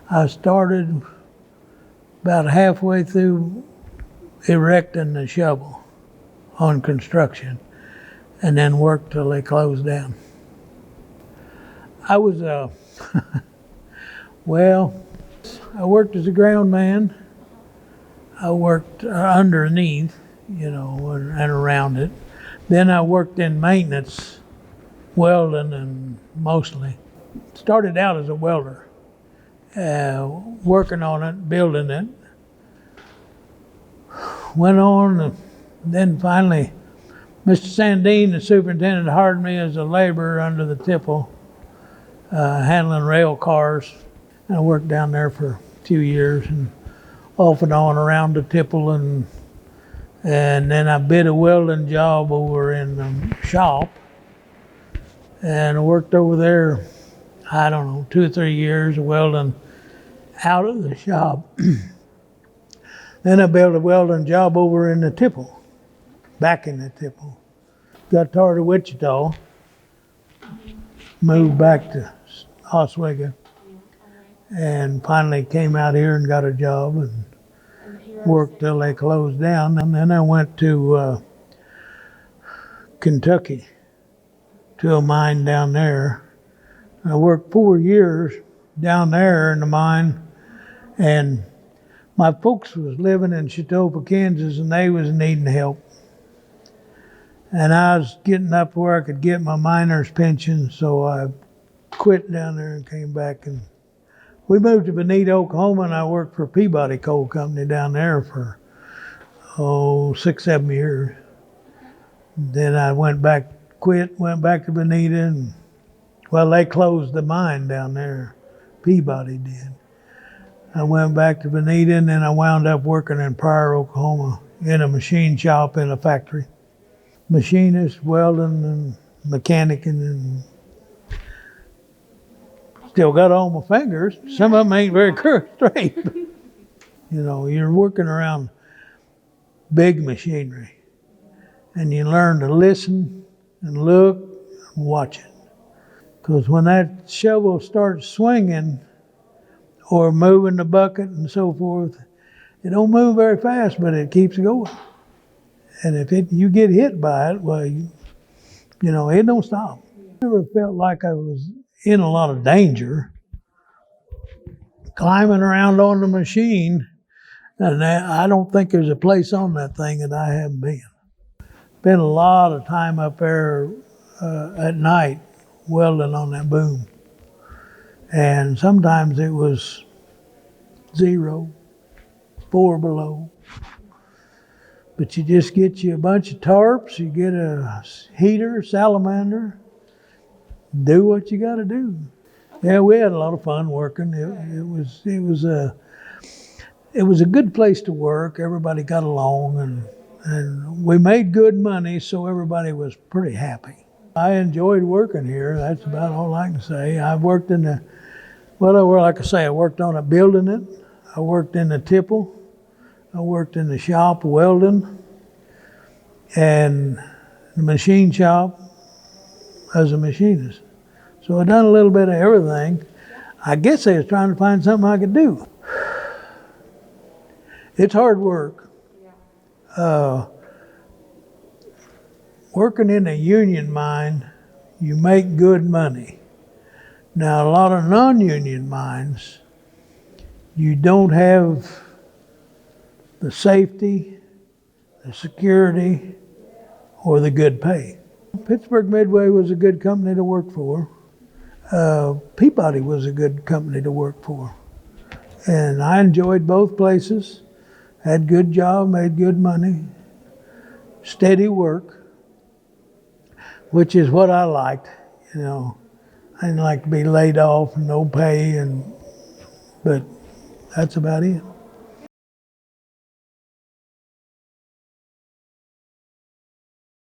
I started about halfway through erecting the shovel on construction, and then worked till they closed down. I was well, I worked as a ground man. I worked underneath, and around it. Then I worked in maintenance, welding, and mostly. Started out as a welder, working on it, building it. Went on, and then finally, Mr. Sandine, the superintendent, hired me as a laborer under the tipple, handling rail cars. And I worked down there for a few years, and off and on around the tipple, and then I bid a welding job over in the shop, and I worked over there, I don't know, 2 or 3 years welding out of the shop. Then I built a welding job over in the tipple, back in the tipple. Got tired of Wichita, moved back to Oswego, and finally came out here and got a job and worked till they closed down. And then I went to Kentucky to a mine down there. I worked 4 years down there in the mine, and my folks was living in Chautauqua, Kansas, and they was needing help. And I was getting up where I could get my miner's pension, so I quit down there and came back. And we moved to Bonita, Oklahoma, and I worked for Peabody Coal Company down there for, 6, 7 years. Then I went back to Bonita, and, well, they closed the mine down there. Peabody did. I went back to Bonita, and then I wound up working in Pryor, Oklahoma, in a machine shop in a factory. Machinist, welding, and mechanicing, and still got all my fingers. Some of them ain't very straight. You're working around big machinery, and you learn to listen and look and watch it. Because when that shovel starts swinging or moving the bucket and so forth, it don't move very fast, but it keeps going. And if you get hit by it, well, it don't stop. I never felt like I was in a lot of danger. Climbing around on the machine, and I don't think there's a place on that thing that I haven't been. Been a lot of time up there at night welding on that boom. And sometimes it was 0, 4 below. But you just get you a bunch of tarps, you get a heater, salamander, do what you got to do. Yeah, we had a lot of fun working. It was a good place to work. Everybody got along, and we made good money, so everybody was pretty happy. I enjoyed working here. That's about all I can say. I worked like I say, I worked on it, building it. I worked in the tipple. I worked in the shop welding, and the machine shop as a machinist. So I done a little bit of everything. I guess I was trying to find something I could do. It's hard work. Working in a union mine, you make good money. Now, a lot of non-union mines, you don't have the safety, the security, or the good pay. Pittsburgh Midway was a good company to work for. Peabody was a good company to work for. And I enjoyed both places. Had good job, made good money, steady work, which is what I liked. I didn't like to be laid off and no pay, but that's about it.